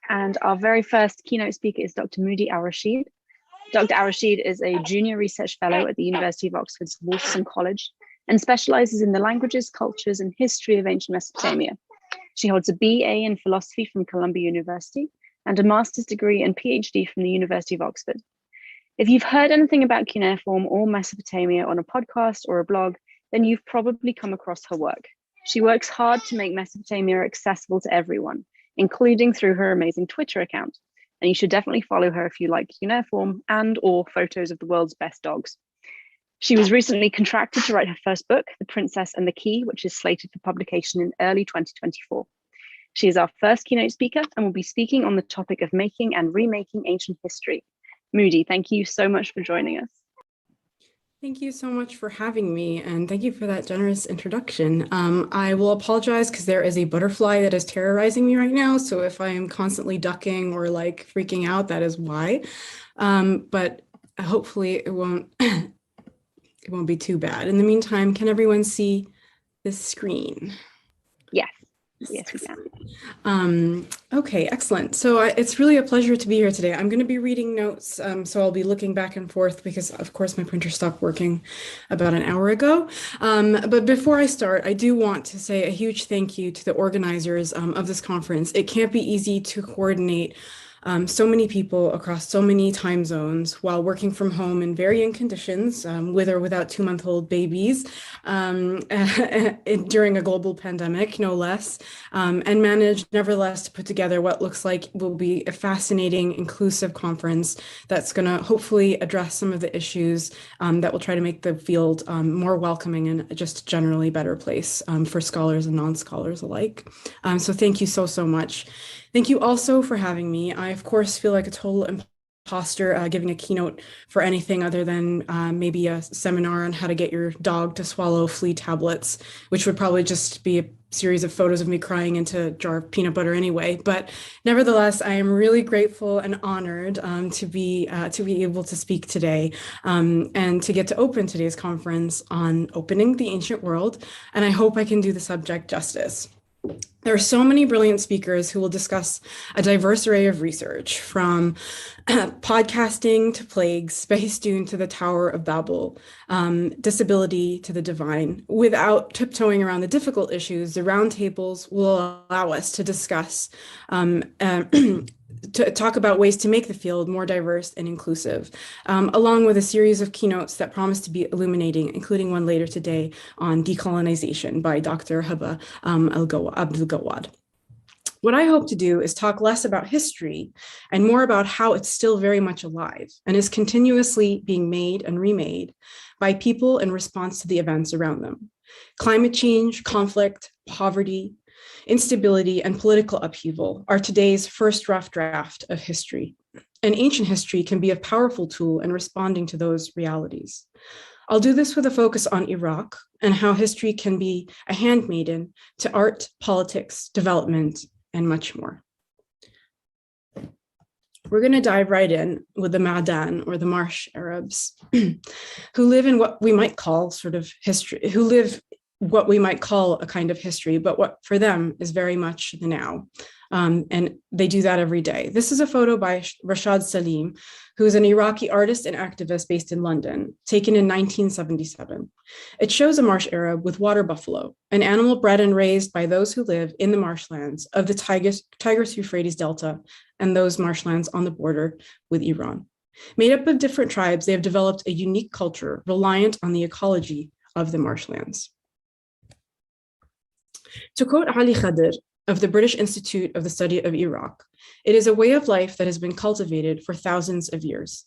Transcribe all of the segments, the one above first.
And our very first keynote speaker is Dr. Moudhy al-Rashid. Dr. al-Rashid is a junior research fellow at the University of Oxford's Wolfson College and specializes in the languages, cultures, and history of ancient Mesopotamia. She holds a BA in philosophy from Columbia University and a master's degree and PhD from the University of Oxford. If you've heard anything about cuneiform or Mesopotamia on a podcast or a blog, then you've probably come across her work. She works hard to make Mesopotamia accessible to everyone, including through her amazing Twitter account. And you should definitely follow her if you like cuneiform and or photos of the world's best dogs. She was recently contracted to write her first book, The Princess and the Key, which is slated for publication in early 2024. She is our first keynote speaker and will be speaking on the topic of making and remaking ancient history. Moudhy, thank you so much for joining us. Thank you so much for having me, and thank you for that generous introduction. I will apologize because there is a butterfly that is terrorizing me right now, so if I am constantly ducking or like freaking out, that is why. But hopefully it won't it won't be too bad. In the meantime, can everyone see this screen? Yes. Yes, we can. Okay, excellent. So it's really a pleasure to be here today. I'm going to be reading notes, so I'll be looking back and forth because, of course, my printer stopped working about an hour ago. But before I start, I do want to say a huge thank you to the organizers of this conference. It can't be easy to coordinate so many people across so many time zones while working from home in varying conditions, with or without 2-month-old babies, during a global pandemic, no less, and manage nevertheless to put together what looks like will be a fascinating, inclusive conference that's going to hopefully address some of the issues that will try to make the field more welcoming and just generally better place for scholars and non-scholars alike. So thank you so much. Thank you also for having me. I, of course, feel like a total imposter giving a keynote for anything other than maybe a seminar on how to get your dog to swallow flea tablets, which would probably just be a series of photos of me crying into a jar of peanut butter anyway. But nevertheless, I am really grateful and honored to be able to speak today and to get to open today's conference on opening the ancient world. And I hope I can do the subject justice. There are so many brilliant speakers who will discuss a diverse array of research, from podcasting to plagues, space dune to the Tower of Babel, disability to the divine. Without tiptoeing around the difficult issues, the roundtables will allow us to discuss to talk about ways to make the field more diverse and inclusive, along with a series of keynotes that promise to be illuminating, including one later today on decolonization by Dr. Haba Abdul-Gawad. What I hope to do is talk less about history and more about how it's still very much alive and is continuously being made and remade by people in response to the events around them. Climate change, conflict, poverty, instability, and political upheaval are today's first rough draft of history. And ancient history can be a powerful tool in responding to those realities. I'll do this with a focus on Iraq and how history can be a handmaiden to art, politics, development, and much more. We're going to dive right in with the Ma'dan, or the Marsh Arabs, who live in what we might call sort of history, who live what we might call a kind of history, but what for them is very much the now. And they do that every day. This is a photo by Rashad Salim, who is an Iraqi artist and activist based in London, taken in 1977. It shows a marsh Arab with water buffalo, an animal bred and raised by those who live in the marshlands of the Tigris-Euphrates Delta and those marshlands on the border with Iran. Made up of different tribes, they have developed a unique culture reliant on the ecology of the marshlands. To quote Ali Khader of the British Institute of the Study of Iraq, it is a way of life that has been cultivated for thousands of years.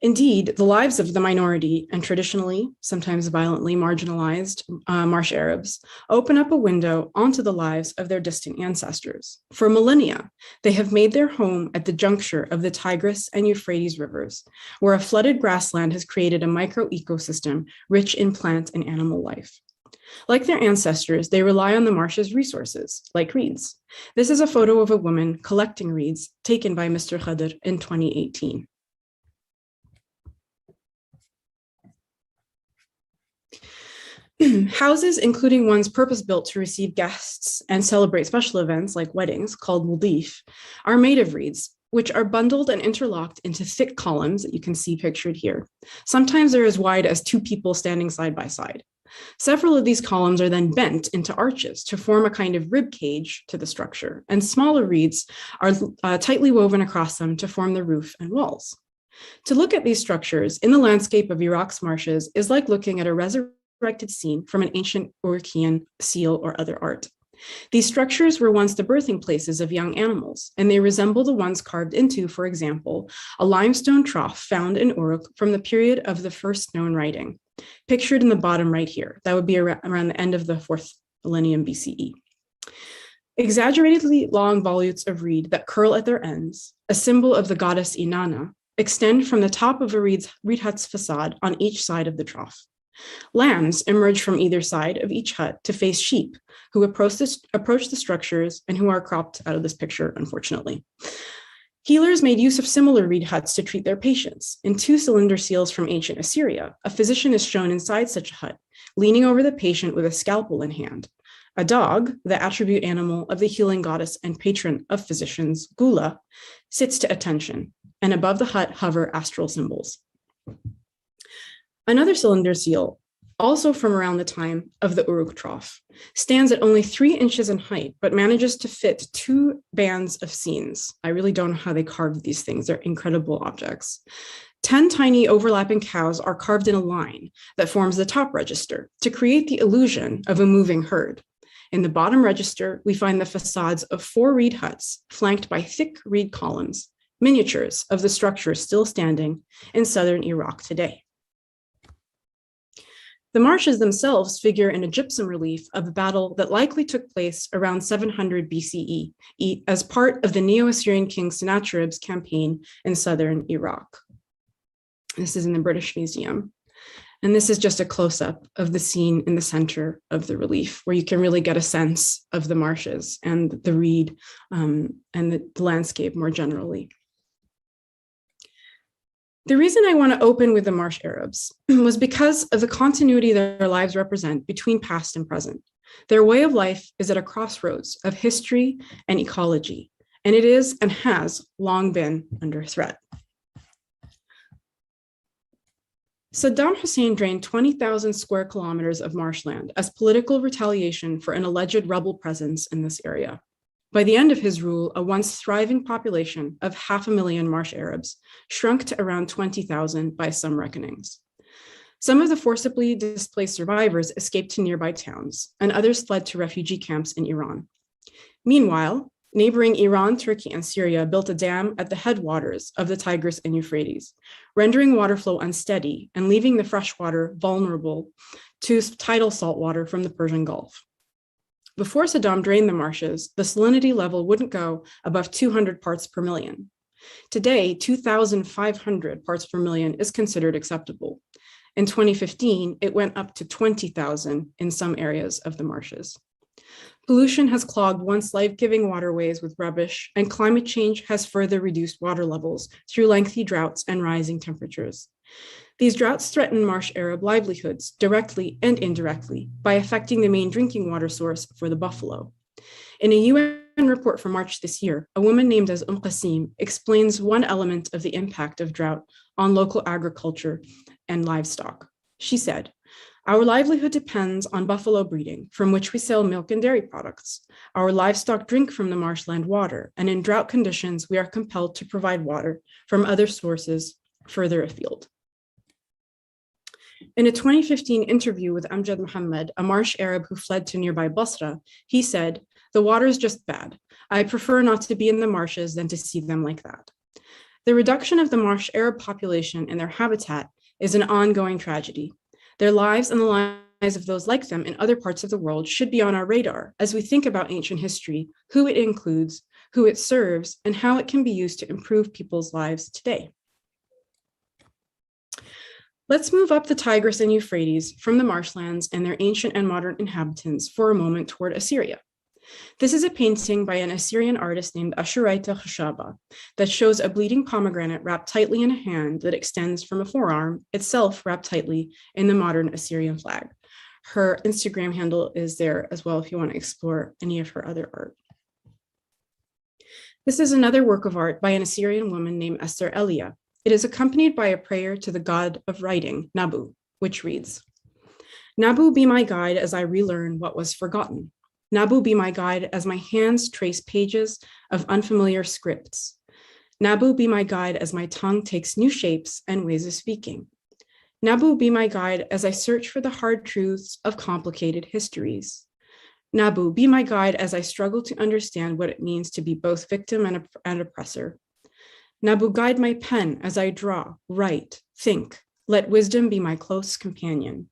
Indeed, the lives of the minority and traditionally, sometimes violently marginalized Marsh Arabs open up a window onto the lives of their distant ancestors. For millennia, they have made their home at the juncture of the Tigris and Euphrates rivers, where a flooded grassland has created a micro-ecosystem rich in plant and animal life. Like their ancestors, they rely on the marsh's resources, like reeds. This is a photo of a woman collecting reeds taken by Mr. Khader in 2018. Houses, including ones purpose-built to receive guests and celebrate special events like weddings, called Moudhy, are made of reeds, which are bundled and interlocked into thick columns that you can see pictured here. Sometimes they're as wide as two people standing side by side. Several of these columns are then bent into arches to form a kind of rib cage to the structure, and smaller reeds are tightly woven across them to form the roof and walls. To look at these structures in the landscape of Iraq's marshes is like looking at a resurrected scene from an ancient Urartian seal or other art. These structures were once the birthing places of young animals, and they resemble the ones carved into, for example, a limestone trough found in Uruk from the period of the first known writing, pictured in the bottom right here. That would be around the end of the 4th millennium BCE. Exaggeratedly long volutes of reed that curl at their ends, a symbol of the goddess Inanna, extend from the top of a reed hut's facade on each side of the trough. Lambs emerge from either side of each hut to face sheep, who approach the structures and who are cropped out of this picture, unfortunately. Healers made use of similar reed huts to treat their patients. In 2 cylinder seals from ancient Assyria, a physician is shown inside such a hut, leaning over the patient with a scalpel in hand. A dog, the attribute animal of the healing goddess and patron of physicians, Gula, sits to attention, and above the hut hover astral symbols. Another cylinder seal, also from around the time of the Uruk trough, stands at only 3 inches in height, but manages to fit 2 bands of scenes. I really don't know how they carved these things. They're incredible objects. 10 tiny overlapping cows are carved in a line that forms the top register to create the illusion of a moving herd. In the bottom register, we find the facades of 4 reed huts flanked by thick reed columns, miniatures of the structure still standing in southern Iraq today. The marshes themselves figure in a gypsum relief of a battle that likely took place around 700 BCE as part of the Neo-Assyrian king Sennacherib's campaign in southern Iraq. This is in the British Museum. And this is just a close-up of the scene in the center of the relief, where you can really get a sense of the marshes and the reed and the landscape more generally. The reason I want to open with the Marsh Arabs was because of the continuity their lives represent between past and present. Their way of life is at a crossroads of history and ecology, and it is and has long been under threat. Saddam Hussein drained 20,000 square kilometers of marshland as political retaliation for an alleged rebel presence in this area. By the end of his rule, a once thriving population of 500,000 Marsh Arabs shrunk to around 20,000 by some reckonings. Some of the forcibly displaced survivors escaped to nearby towns, and others fled to refugee camps in Iran. Meanwhile, neighboring Iran, Turkey, and Syria built a dam at the headwaters of the Tigris and Euphrates, rendering water flow unsteady and leaving the freshwater vulnerable to tidal saltwater from the Persian Gulf. Before Saddam drained the marshes, the salinity level wouldn't go above 200 parts per million. Today, 2,500 parts per million is considered acceptable. In 2015, it went up to 20,000 in some areas of the marshes. Pollution has clogged once life-giving waterways with rubbish, and climate change has further reduced water levels through lengthy droughts and rising temperatures. These droughts threaten Marsh Arab livelihoods directly and indirectly by affecting the main drinking water source for the buffalo. In a UN report from March this year, a woman named as Qasim explains one element of the impact of drought on local agriculture and livestock. She said, "Our livelihood depends on buffalo breeding, from which we sell milk and dairy products. Our livestock drink from the marshland water, and in drought conditions, we are compelled to provide water from other sources further afield." In a 2015 interview with Amjad Mohammed, a Marsh Arab who fled to nearby Basra, he said, "The water is just bad. I prefer not to be in the marshes than to see them like that." The reduction of the Marsh Arab population and their habitat is an ongoing tragedy. Their lives and the lives of those like them in other parts of the world should be on our radar as we think about ancient history, who it includes, who it serves, and how it can be used to improve people's lives today. Let's move up the Tigris and Euphrates from the marshlands and their ancient and modern inhabitants for a moment toward Assyria. This is a painting by an Assyrian artist named Ashuraita Khashaba that shows a bleeding pomegranate wrapped tightly in a hand that extends from a forearm, itself wrapped tightly in the modern Assyrian flag. Her Instagram handle is there as well if you want to explore any of her other art. This is another work of art by an Assyrian woman named Esther Elia. It is accompanied by a prayer to the god of writing, Nabu, which reads, Nabu, be my guide as I relearn what was forgotten. Nabu, be my guide as my hands trace pages of unfamiliar scripts. Nabu, be my guide as my tongue takes new shapes and ways of speaking. Nabu, be my guide as I search for the hard truths of complicated histories. Nabu, be my guide as I struggle to understand what it means to be both victim and oppressor. Nabu, guide my pen as I draw, write, think. Let wisdom be my close companion.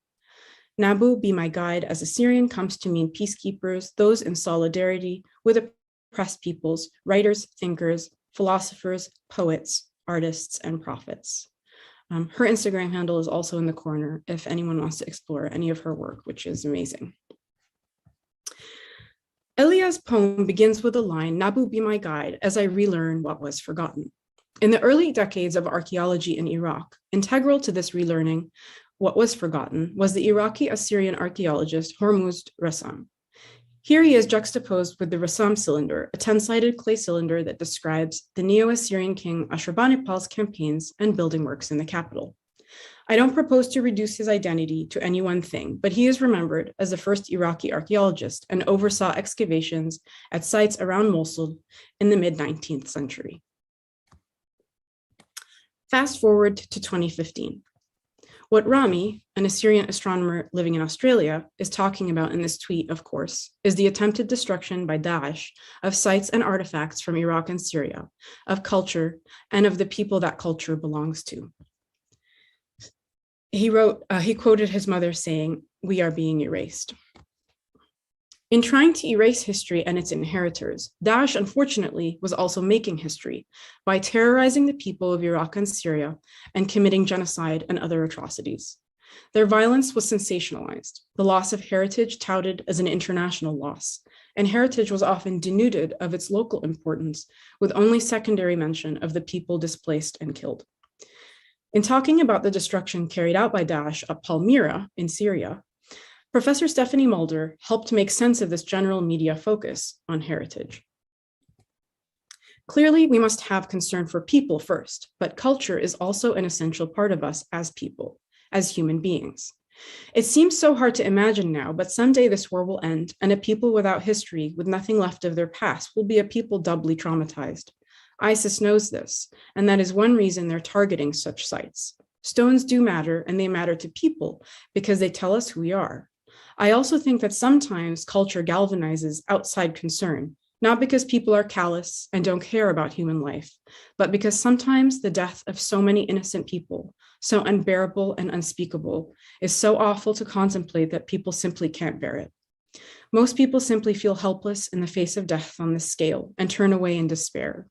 Nabu, be my guide as Assyrian comes to mean peacekeepers, those in solidarity with oppressed peoples, writers, thinkers, philosophers, poets, artists, and prophets. Her Instagram handle is also in the corner if anyone wants to explore any of her work, which is amazing. Elia's poem begins with the line, Nabu, be my guide as I relearn what was forgotten. In the early decades of archaeology in Iraq, integral to this relearning what was forgotten was the Iraqi Assyrian archaeologist Hormuzd Rassam. Here he is juxtaposed with the Rassam cylinder, a 10-sided clay cylinder that describes the Neo-Assyrian king Ashurbanipal's campaigns and building works in the capital. I don't propose to reduce his identity to any one thing, but he is remembered as the first Iraqi archaeologist and oversaw excavations at sites around Mosul in the mid-19th century. Fast forward to 2015. What Rami, an Assyrian astronomer living in Australia, is talking about in this tweet, of course, is the attempted destruction by Daesh of sites and artifacts from Iraq and Syria, of culture, and of the people that culture belongs to. He quoted his mother saying, "We are being erased." In trying to erase history and its inheritors, Daesh, unfortunately, was also making history by terrorizing the people of Iraq and Syria and committing genocide and other atrocities. Their violence was sensationalized, the loss of heritage touted as an international loss, and heritage was often denuded of its local importance, with only secondary mention of the people displaced and killed. In talking about the destruction carried out by Daesh at Palmyra in Syria, Professor Stephanie Mulder helped make sense of this general media focus on heritage. Clearly, we must have concern for people first, but culture is also an essential part of us as people, as human beings. It seems so hard to imagine now, but someday this war will end, and a people without history, with nothing left of their past, will be a people doubly traumatized. ISIS knows this, and that is one reason they're targeting such sites. Stones do matter, and they matter to people because they tell us who we are. I also think that sometimes culture galvanizes outside concern, not because people are callous and don't care about human life, but because sometimes the death of so many innocent people, so unbearable and unspeakable, is so awful to contemplate that people simply can't bear it. Most people simply feel helpless in the face of death on this scale and turn away in despair.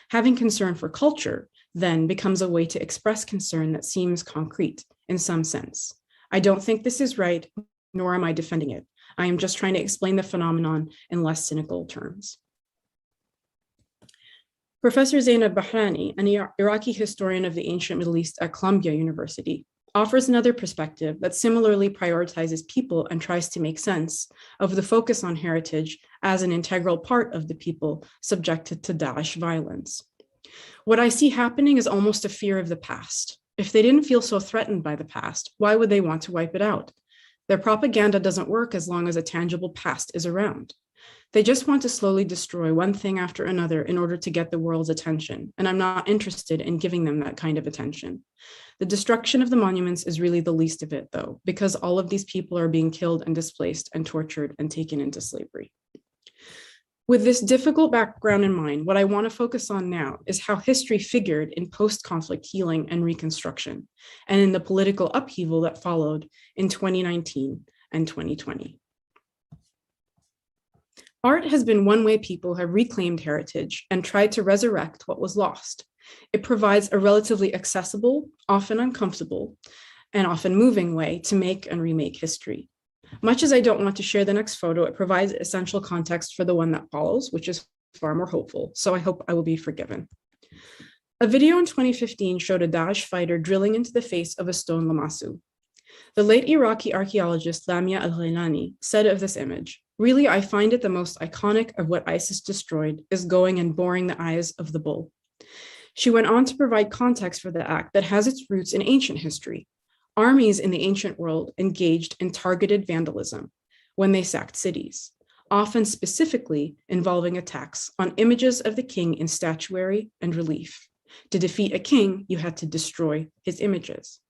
Having concern for culture then becomes a way to express concern that seems concrete in some sense. I don't think this is right, nor am I defending it. I am just trying to explain the phenomenon in less cynical terms. Professor Zainab Bahrani, an Iraqi historian of the ancient Middle East at Columbia University, offers another perspective that similarly prioritizes people and tries to make sense of the focus on heritage as an integral part of the people subjected to Daesh violence. What I see happening is almost a fear of the past. If they didn't feel so threatened by the past, why would they want to wipe it out? Their propaganda doesn't work as long as a tangible past is around. They just want to slowly destroy one thing after another in order to get the world's attention, and I'm not interested in giving them that kind of attention. The destruction of the monuments is really the least of it, though, because all of these people are being killed and displaced and tortured and taken into slavery. With this difficult background in mind, what I want to focus on now is how history figured in post-conflict healing and reconstruction, and in the political upheaval that followed in 2019 and 2020. Art has been one way people have reclaimed heritage and tried to resurrect what was lost. It provides a relatively accessible, often uncomfortable, and often moving way to make and remake history. Much as I don't want to share the next photo, it provides essential context for the one that follows, which is far more hopeful, so I hope I will be forgiven. A video in 2015 showed a Daesh fighter drilling into the face of a stone lamassu. The late Iraqi archaeologist Lamia al-Ghailani said of this image, "Really, I find it the most iconic of what ISIS destroyed is going and boring the eyes of the bull." She went on to provide context for the act that has its roots in ancient history. Armies in the ancient world engaged in targeted vandalism when they sacked cities, often specifically involving attacks on images of the king in statuary and relief. To defeat a king, you had to destroy his images.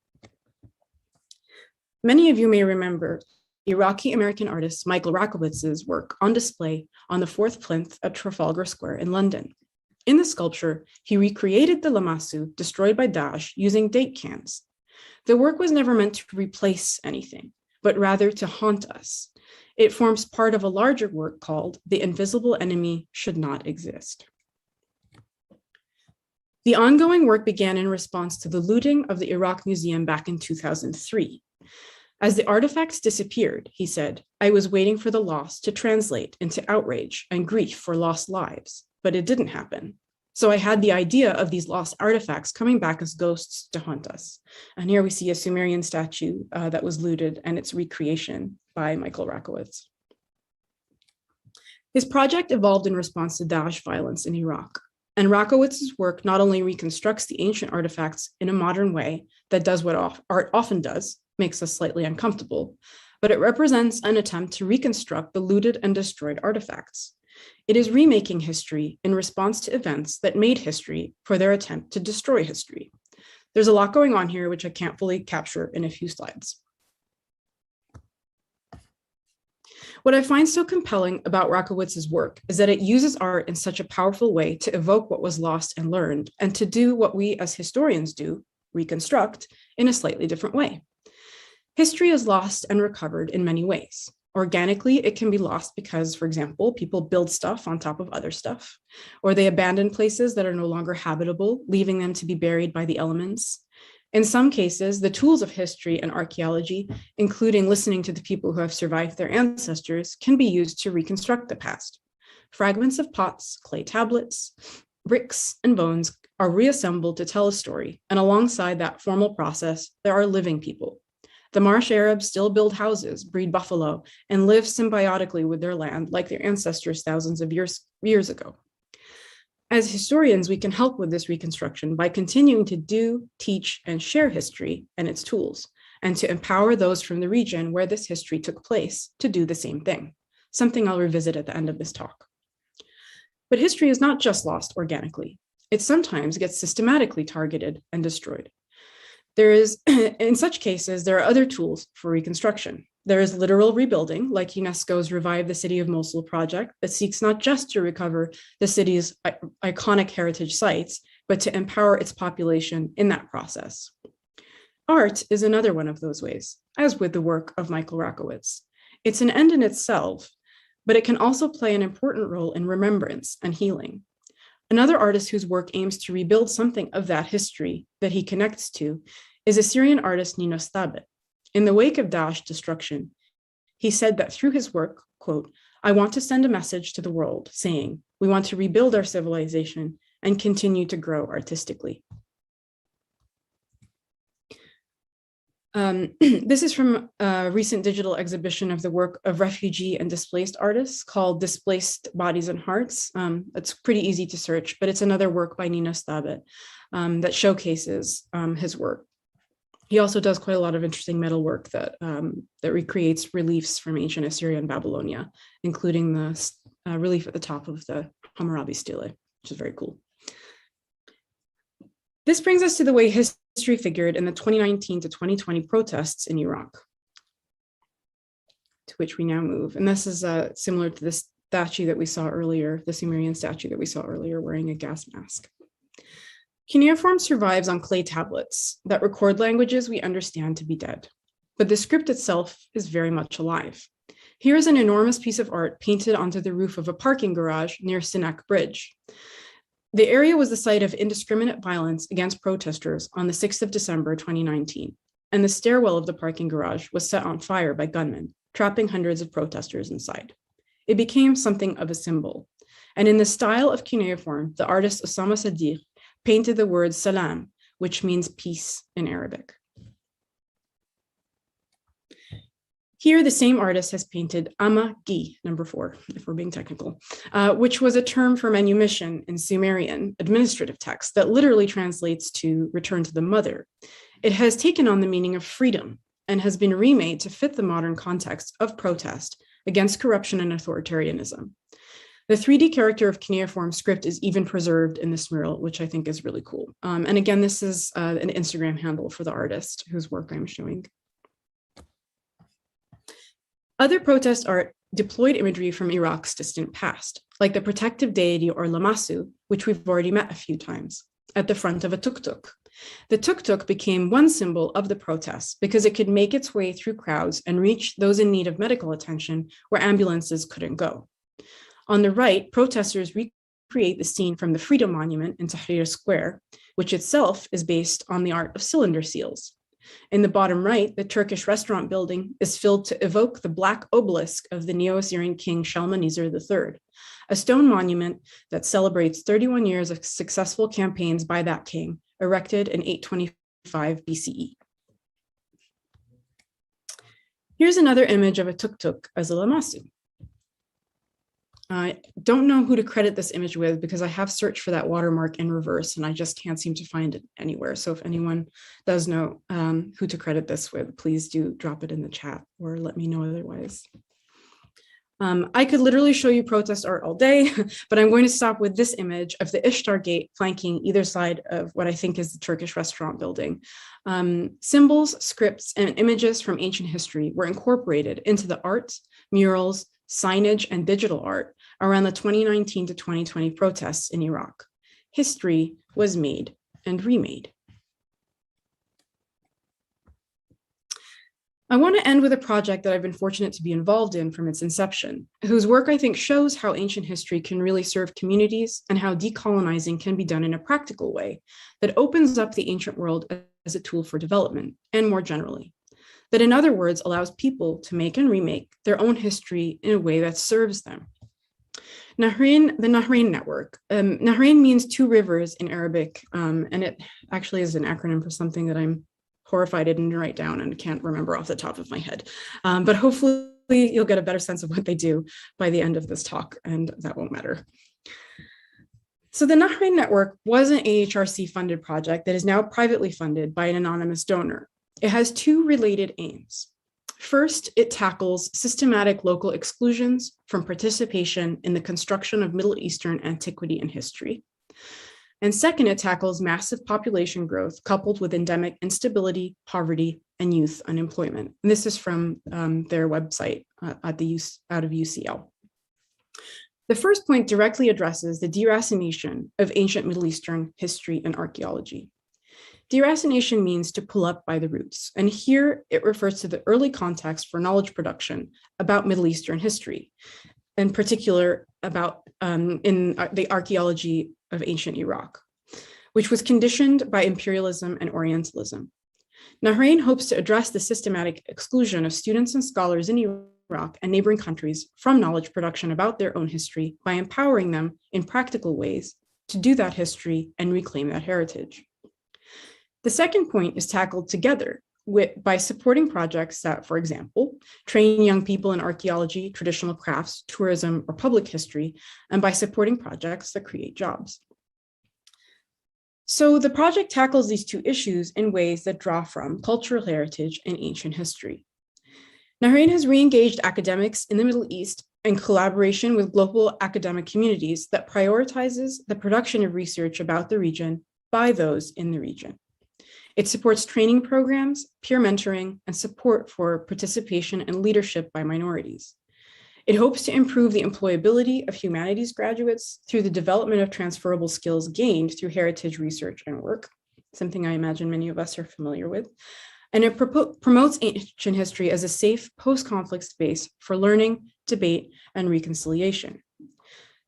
Many of you may remember Iraqi-American artist Michael Rakowitz's work on display on the fourth plinth at Trafalgar Square in London. In the sculpture, he recreated the lamassu destroyed by Daesh using date cans. The work was never meant to replace anything, but rather to haunt us. It forms part of a larger work called The Invisible Enemy Should Not Exist. The ongoing work began in response to the looting of the Iraq Museum back in 2003. As the artifacts disappeared, he said, I was waiting for the loss to translate into outrage and grief for lost lives, but it didn't happen. So I had the idea of these lost artifacts coming back as ghosts to haunt us. And here we see a Sumerian statue that was looted and its recreation by Michael Rakowitz. His project evolved in response to Daesh violence in Iraq. And Rakowitz's work not only reconstructs the ancient artifacts in a modern way that does what art often does, makes us slightly uncomfortable, but it represents an attempt to reconstruct the looted and destroyed artifacts. It is remaking history in response to events that made history for their attempt to destroy history. There's a lot going on here, which I can't fully capture in a few slides. What I find so compelling about Rakowitz's work is that it uses art in such a powerful way to evoke what was lost and learned, and to do what we as historians do, reconstruct, in a slightly different way. History is lost and recovered in many ways. Organically, it can be lost because, for example, people build stuff on top of other stuff, or they abandon places that are no longer habitable, leaving them to be buried by the elements. In some cases, the tools of history and archaeology, including listening to the people who have survived their ancestors, can be used to reconstruct the past. Fragments of pots, clay tablets, bricks, and bones are reassembled to tell a story, and alongside that formal process, there are living people. The Marsh Arabs still build houses, breed buffalo, and live symbiotically with their land like their ancestors thousands of years ago. As historians, we can help with this reconstruction by continuing to do, teach, and share history and its tools, and to empower those from the region where this history took place to do the same thing, something I'll revisit at the end of this talk. But history is not just lost organically. It sometimes gets systematically targeted and destroyed. In such cases, there are other tools for reconstruction. There is literal rebuilding, like UNESCO's Revive the City of Mosul project, that seeks not just to recover the city's iconic heritage sites, but to empower its population in that process. Art is another one of those ways, as with the work of Michael Rakowitz. It's an end in itself, but it can also play an important role in remembrance and healing. Another artist whose work aims to rebuild something of that history that he connects to is Assyrian artist Ninos Thabit. In the wake of Daesh destruction, he said that through his work, quote, I want to send a message to the world saying, we want to rebuild our civilization and continue to grow artistically. This is from a recent digital exhibition of the work of refugee and displaced artists called Displaced Bodies and Hearts. It's pretty easy to search, but it's another work by Ninos Thabit that showcases his work. He also does quite a lot of interesting metal work that recreates reliefs from ancient Assyrian Babylonia, including the relief at the top of the Hammurabi stele, which is very cool. This brings us to the way history figured in the 2019 to 2020 protests in Iraq, to which we now move. And this is similar to the statue that we saw earlier, the Sumerian statue that we saw earlier wearing a gas mask. Cuneiform survives on clay tablets that record languages we understand to be dead, but the script itself is very much alive. Here is an enormous piece of art painted onto the roof of a parking garage near Sinak Bridge. The area was the site of indiscriminate violence against protesters on the 6th of December, 2019, and the stairwell of the parking garage was set on fire by gunmen, trapping hundreds of protesters inside. It became something of a symbol. And in the style of cuneiform, the artist Osama Sadiq painted the word salam, which means peace in Arabic. Here, the same artist has painted Ama Gi, number 4, if we're being technical, which was a term for manumission in Sumerian administrative text that literally translates to return to the mother. It has taken on the meaning of freedom and has been remade to fit the modern context of protest against corruption and authoritarianism. The 3D character of cuneiform script is even preserved in this mural, which I think is really cool. And again, this is an Instagram handle for the artist whose work I'm showing. Other protest art deployed imagery from Iraq's distant past, like the protective deity or Lamassu, which we've already met a few times, at the front of a tuk-tuk. The tuk-tuk became one symbol of the protests because it could make its way through crowds and reach those in need of medical attention where ambulances couldn't go. On the right, protesters recreate the scene from the Freedom Monument in Tahrir Square, which itself is based on the art of cylinder seals. In the bottom right, the Turkish restaurant building is filled to evoke the black obelisk of the Neo-Assyrian king Shalmaneser III, a stone monument that celebrates 31 years of successful campaigns by that king, erected in 825 BCE. Here's another image of a tuk-tuk as a lamassu. I don't know who to credit this image with because I have searched for that watermark in reverse and I just can't seem to find it anywhere. So if anyone does know who to credit this with, please do drop it in the chat or let me know otherwise. I could literally show you protest art all day, but I'm going to stop with this image of the Ishtar Gate flanking either side of what I think is the Turkish restaurant building. Symbols, scripts, and images from ancient history were incorporated into the art, murals, signage, and digital art around the 2019 to 2020 protests in Iraq. History was made and remade. I want to end with a project that I've been fortunate to be involved in from its inception, whose work I think shows how ancient history can really serve communities and how decolonizing can be done in a practical way that opens up the ancient world as a tool for development and more generally. That in other words, allows people to make and remake their own history in a way that serves them. Nahrein, the Nahrein Network. Nahrein means 2 rivers in Arabic, and it actually is an acronym for something that I'm horrified I didn't write down and can't remember off the top of my head. But hopefully you'll get a better sense of what they do by the end of this talk, and that won't matter. So the Nahrein Network was an AHRC funded project that is now privately funded by an anonymous donor. It has 2 related aims. First, it tackles systematic local exclusions from participation in the construction of Middle Eastern antiquity and history. And second, it tackles massive population growth coupled with endemic instability, poverty, and youth unemployment. And this is from their website out of UCL. The first point directly addresses the deracination of ancient Middle Eastern history and archaeology. Deracination means to pull up by the roots, and here it refers to the early context for knowledge production about Middle Eastern history, in particular about in the archaeology of ancient Iraq, which was conditioned by imperialism and Orientalism. Nahrein hopes to address the systematic exclusion of students and scholars in Iraq and neighboring countries from knowledge production about their own history by empowering them in practical ways to do that history and reclaim that heritage. The second point is tackled together by supporting projects that, for example, train young people in archaeology, traditional crafts, tourism, or public history, and by supporting projects that create jobs. So the project tackles these 2 issues in ways that draw from cultural heritage and ancient history. Nahrein has re-engaged academics in the Middle East in collaboration with global academic communities that prioritizes the production of research about the region by those in the region. It supports training programs, peer mentoring, and support for participation and leadership by minorities. It hopes to improve the employability of humanities graduates through the development of transferable skills gained through heritage research and work, something I imagine many of us are familiar with. And it promotes ancient history as a safe post-conflict space for learning, debate, and reconciliation.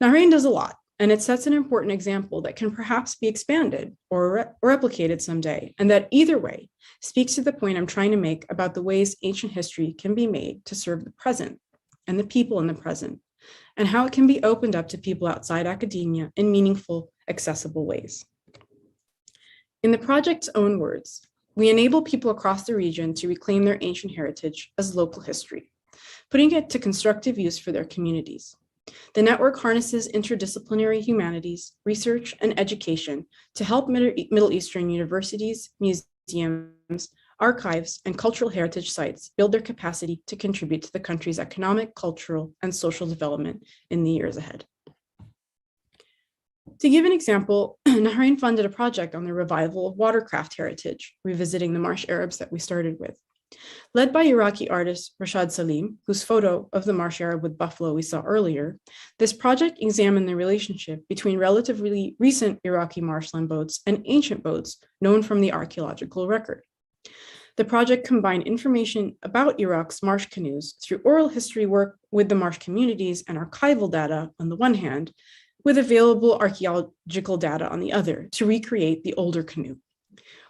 Nahrein does a lot, and it sets an important example that can perhaps be expanded or replicated someday, and that either way speaks to the point I'm trying to make about the ways ancient history can be made to serve the present and the people in the present, and how it can be opened up to people outside academia in meaningful, accessible ways. In the project's own words, We enable people across the region to reclaim their ancient heritage as local history, putting it to constructive use for their communities. The network harnesses interdisciplinary humanities, research, and education to help Middle Eastern universities, museums, archives, and cultural heritage sites build their capacity to contribute to the country's economic, cultural, and social development in the years ahead. To give an example, Nahrein funded a project on the revival of watercraft heritage, revisiting the Marsh Arabs that we started with. Led by Iraqi artist Rashad Salim, whose photo of the Marsh Arab with buffalo we saw earlier, this project examined the relationship between relatively recent Iraqi marshland boats and ancient boats known from the archaeological record. The project combined information about Iraq's marsh canoes through oral history work with the marsh communities and archival data on the one hand, with available archaeological data on the other to recreate the older canoe.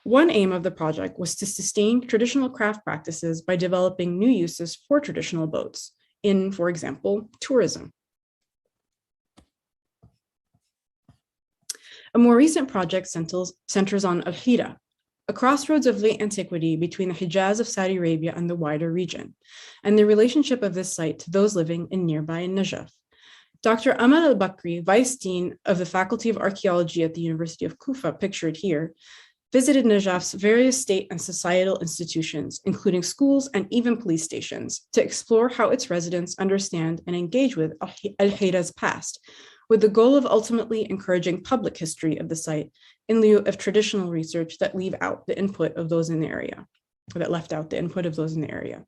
One aim of the project was to sustain traditional craft practices by developing new uses for traditional boats in, for example, tourism. A more recent project centers on al-Hira, a crossroads of late antiquity between the Hijaz of Saudi Arabia and the wider region, and the relationship of this site to those living in nearby Najaf. Dr. Amal al-Bakri, Vice Dean of the Faculty of Archaeology at the University of Kufa, pictured here, visited Najaf's various state and societal institutions, including schools and even police stations, to explore how its residents understand and engage with al-Hira's past, with the goal of ultimately encouraging public history of the site in lieu of traditional research that leave out the input of those in the area, or that left out the input of those in the area.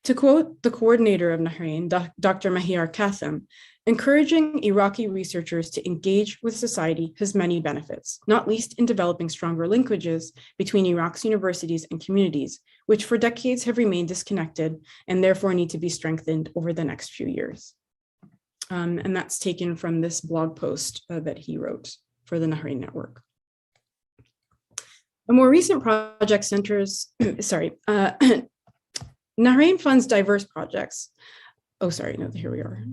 To quote the coordinator of Nahrein, Dr. Mahir Katham, encouraging Iraqi researchers to engage with society has many benefits, not least in developing stronger linkages between Iraq's universities and communities, which for decades have remained disconnected and therefore need to be strengthened over the next few years. And that's taken from this blog post that he wrote for the Nahrein Network. A more recent project centers, Nahrein funds diverse projects. Oh, sorry, no, here we are.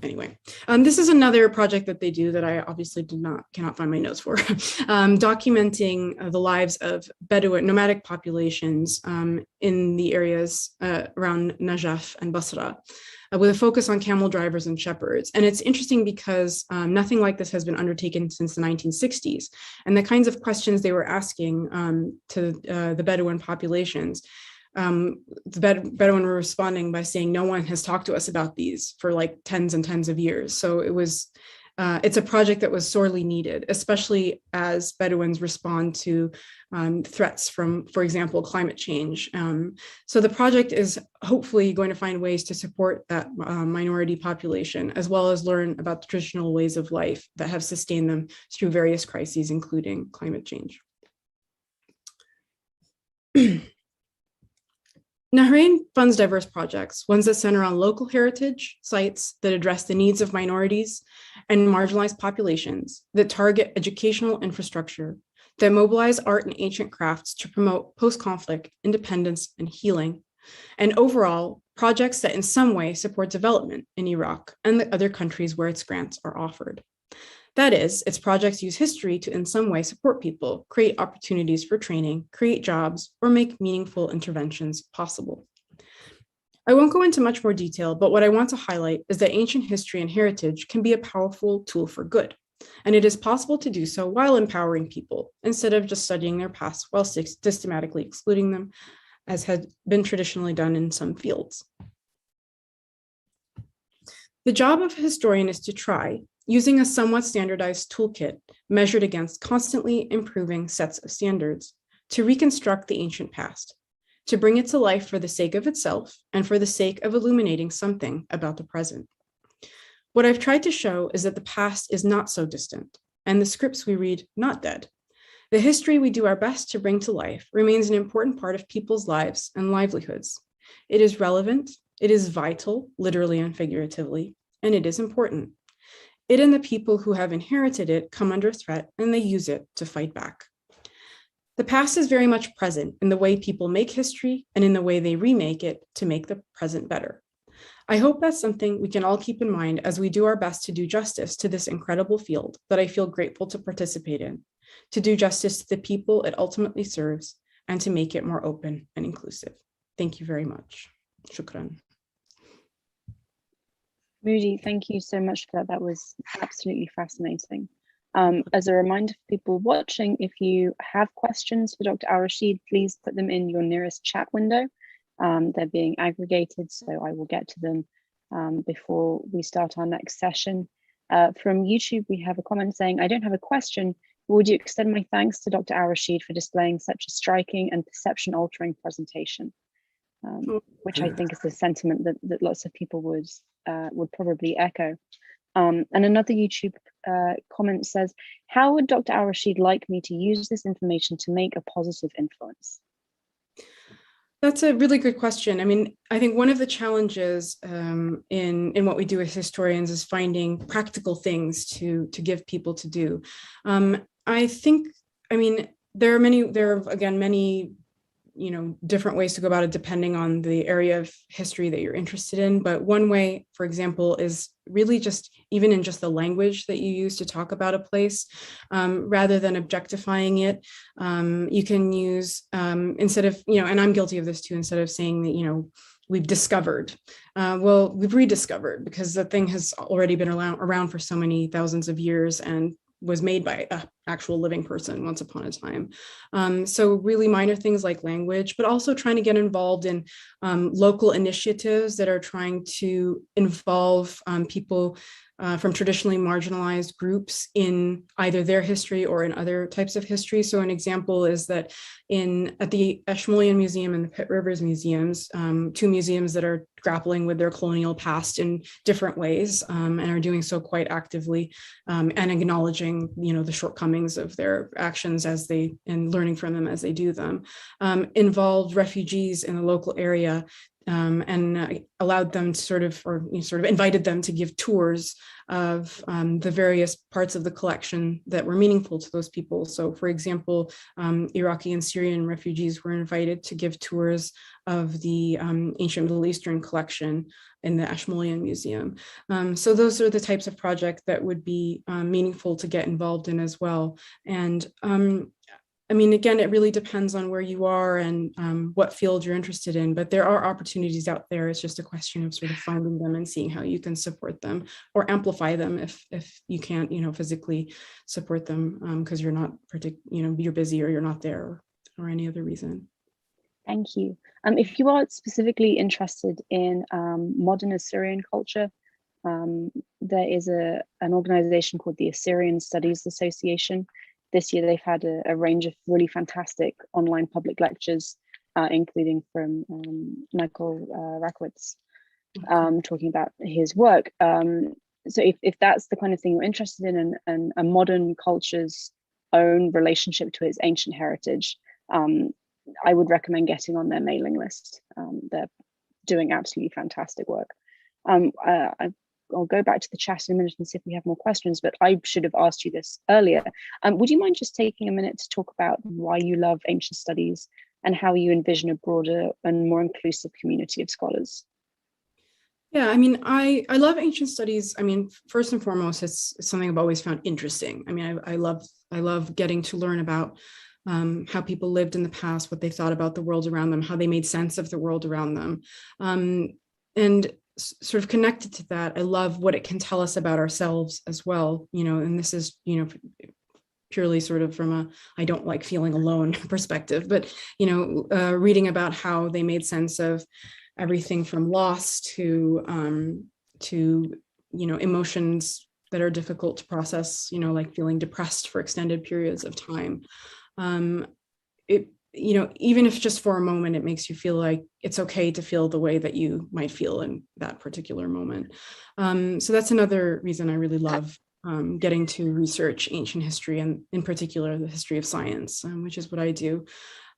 Anyway, this is another project that they do that I obviously cannot find my notes for, documenting the lives of Bedouin nomadic populations in the areas around Najaf and Basra, with a focus on camel drivers and shepherds. And it's interesting because nothing like this has been undertaken since the 1960s. And the kinds of questions they were asking to the Bedouin populations, the Bedouin were responding by saying, no one has talked to us about these for like tens and tens of years. So it's a project that was sorely needed, especially as Bedouins respond to threats from, for example, climate change. So the project is hopefully going to find ways to support that minority population, as well as learn about the traditional ways of life that have sustained them through various crises, including climate change. Nahrein funds diverse projects, ones that center on local heritage sites that address the needs of minorities and marginalized populations, that target educational infrastructure, that mobilize art and ancient crafts to promote post-conflict independence and healing, and overall, projects that in some way support development in Iraq and the other countries where its grants are offered. That is, its projects use history to in some way support people, create opportunities for training, create jobs, or make meaningful interventions possible. I won't go into much more detail, but what I want to highlight is that ancient history and heritage can be a powerful tool for good, and it is possible to do so while empowering people, instead of just studying their past while systematically excluding them, as had been traditionally done in some fields. The job of a historian is to try, using a somewhat standardized toolkit measured against constantly improving sets of standards, to reconstruct the ancient past, to bring it to life for the sake of itself and for the sake of illuminating something about the present. What I've tried to show is that the past is not so distant, and the scripts we read not dead. The history we do our best to bring to life remains an important part of people's lives and livelihoods. It is relevant, it is vital, literally and figuratively, and it is important. It and the people who have inherited it come under threat, and they use it to fight back. The past is very much present in the way people make history and in the way they remake it to make the present better. I hope that's something we can all keep in mind as we do our best to do justice to this incredible field that I feel grateful to participate in, to do justice to the people it ultimately serves, and to make it more open and inclusive. Thank you very much. Shukran. Moudhy, thank you so much for that. That was absolutely fascinating. As a reminder for people watching, if you have questions for Dr. Al-Rashid, please put them in your nearest chat window. They're being aggregated, so I will get to them before we start our next session. From YouTube, we have a comment saying, I don't have a question, but would you extend my thanks to Dr. Al-Rashid for displaying such a striking and perception-altering presentation, which I think is a sentiment that lots of people would probably echo. And another YouTube comment says, how would Dr. Al-Rashid like me to use this information to make a positive influence? That's a really good question. I mean, I think one of the challenges in what we do as historians is finding practical things to give people to do. I think, I mean, there are again many different ways to go about it depending on the area of history that you're interested in. But one way, for example, is really just even in just the language that you use to talk about a place, rather than objectifying it. You can use, instead of, and I'm guilty of this too, instead of saying that, we've discovered, well, we've rediscovered, because the thing has already been around for so many thousands of years and was made by an actual living person once upon a time. So really minor things like language, but also trying to get involved in local initiatives that are trying to involve people from traditionally marginalized groups in either their history or in other types of history. So an example is that at the Ashmolean Museum and the Pitt Rivers Museums, two museums that are grappling with their colonial past in different ways, and are doing so quite actively, and acknowledging, the shortcomings of their actions and learning from them as they do them, involved refugees in the local area, and allowed them to sort of invited them to give tours of the various parts of the collection that were meaningful to those people. So, for example, Iraqi and Syrian refugees were invited to give tours of the ancient Middle Eastern collection in the Ashmolean Museum. So those are the types of projects that would be meaningful to get involved in as well. And I mean, again, it really depends on where you are and what field you're interested in, but there are opportunities out there. It's just a question of sort of finding them and seeing how you can support them or amplify them if you can't, physically support them because you're not you're busy or you're not there or any other reason. Thank you. If you are specifically interested in modern Assyrian culture, there is an organization called the Assyrian Studies Association. This year, they've had a range of really fantastic online public lectures, including from Michael Rakowitz, talking about his work. So if that's the kind of thing you're interested in, and a modern culture's own relationship to its ancient heritage, I would recommend getting on their mailing list. They're doing absolutely fantastic work. I'll go back to the chat in a minute and see if we have more questions, but I should have asked you this earlier. Would you mind just taking a minute to talk about why you love ancient studies and how you envision a broader and more inclusive community of scholars? Yeah, I mean, I love ancient studies. I mean, first and foremost, it's something I've always found interesting. I mean, I love getting to learn about how people lived in the past, what they thought about the world around them, how they made sense of the world around them. And sort of connected to that, I love what it can tell us about ourselves as well, and this is, purely sort of from a I don't like feeling alone perspective, but, reading about how they made sense of everything from loss to emotions that are difficult to process, like feeling depressed for extended periods of time. Even if just for a moment, it makes you feel like it's okay to feel the way that you might feel in that particular moment. So that's another reason I really love getting to research ancient history, and in particular, the history of science, which is what I do.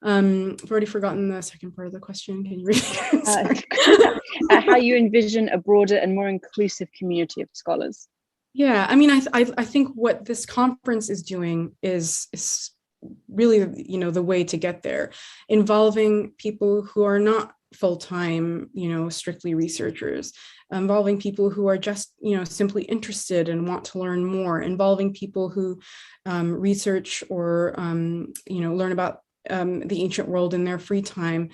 I've already forgotten the second part of the question. Can you read it? How you envision a broader and more inclusive community of scholars. Yeah, I mean, I think what this conference is doing is really, the way to get there, involving people who are not full-time, strictly researchers, involving people who are just, simply interested and want to learn more, involving people who research or, learn about the ancient world in their free time,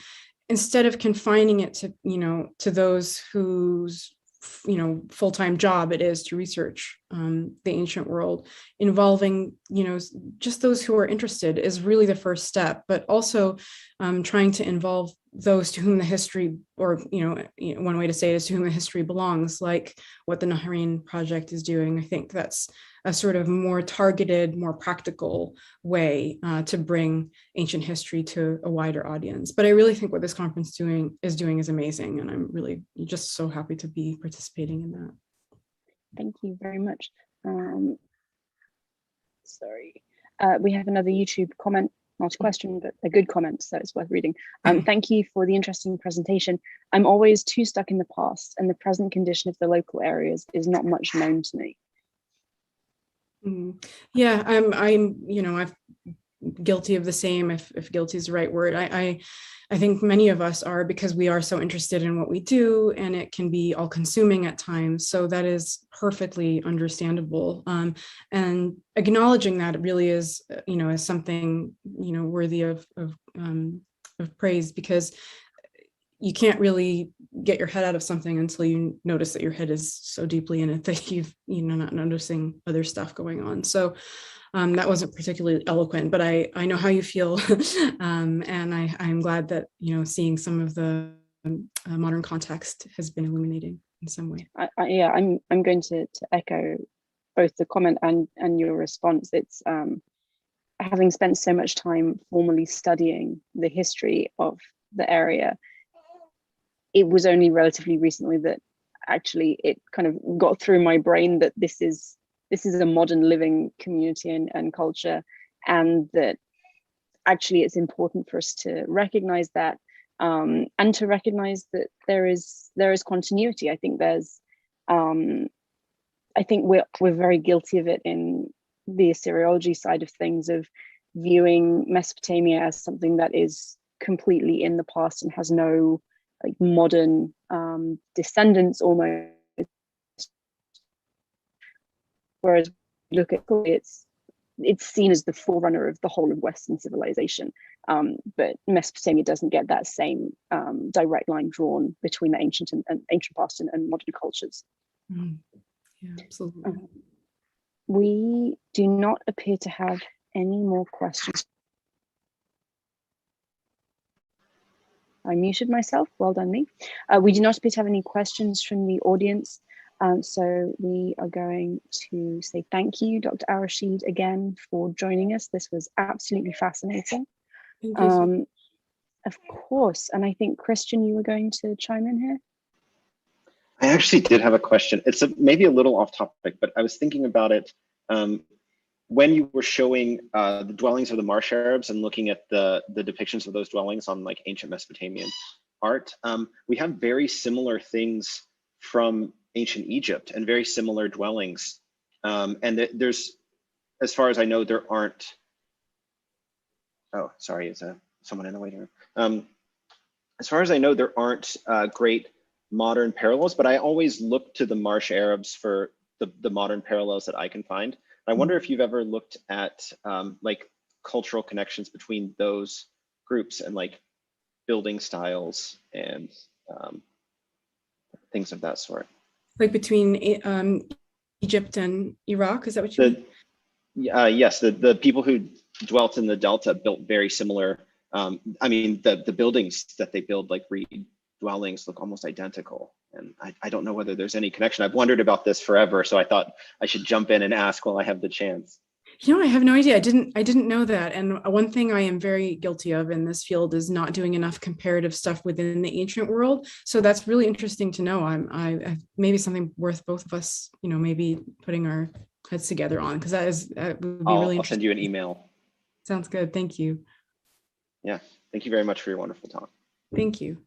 instead of confining it to, to those whose full-time job it is to research the ancient world. Involving, just those who are interested is really the first step, but also trying to involve those to whom the history, or, one way to say it is to whom the history belongs, like what the Nahrein project is doing. I think that's a sort of more targeted, more practical way to bring ancient history to a wider audience. But I really think what this conference is doing is amazing, and I'm really just so happy to be participating in that. Thank you very much. Sorry, we have another YouTube comment, not a question, but a good comment, so it's worth reading. Thank you for the interesting presentation. I'm always too stuck in the past, and the present condition of the local areas is not much known to me. Yeah, I'm guilty of the same, if guilty is the right word. I think many of us are, because we are so interested in what we do, and it can be all consuming at times. So that is perfectly understandable. And acknowledging that really is, is something, worthy of praise, because you can't really get your head out of something until you notice that your head is so deeply in it that you've, not noticing other stuff going on. So that wasn't particularly eloquent, but I know how you feel. And I'm glad that, seeing some of the modern context has been illuminating in some way. Yeah, I'm going to echo both the comment and your response. It's having spent so much time formally studying the history of the area, it was only relatively recently that actually it kind of got through my brain that this is a modern living community and culture, and that actually it's important for us to recognize that, and to recognize that there is continuity. I think we're very guilty of it in the Assyriology side of things, of viewing Mesopotamia as something that is completely in the past and has no modern descendants almost. Whereas look at it's seen as the forerunner of the whole of Western civilization, but Mesopotamia doesn't get that same direct line drawn between the ancient past and modern cultures. Yeah, absolutely. We do not appear to have any more questions. I muted myself. Well done, me. We do not appear to have any questions from the audience. So we are going to say thank you, Dr. al-Rashid, again for joining us. This was absolutely fascinating. Thank you. Of course. And I think, Christian, you were going to chime in here? I actually did have a question. It's maybe a little off topic, but I was thinking about it when you were showing the dwellings of the Marsh Arabs and looking at the depictions of those dwellings on ancient Mesopotamian art. We have very similar things from ancient Egypt and very similar dwellings. And there's, as far as I know, there aren't, oh, sorry, is someone in the waiting room? As far as I know, there aren't great modern parallels, but I always look to the Marsh Arabs for the modern parallels that I can find. I wonder if you've ever looked at cultural connections between those groups and building styles and things of that sort. Between Egypt and Iraq, is that what you mean? Yes, the people who dwelt in the Delta built very similar. I mean, the buildings that they build, reed dwellings, look almost identical. And I don't know whether there's any connection. I've wondered about this forever, so I thought I should jump in and ask while I have the chance. I have no idea. I didn't know that. And one thing I am very guilty of in this field is not doing enough comparative stuff within the ancient world. So that's really interesting to know. I maybe something worth both of us, maybe putting our heads together on, because that would be really interesting. I'll send you an email. Sounds good. Thank you. Yeah. Thank you very much for your wonderful talk. Thank you.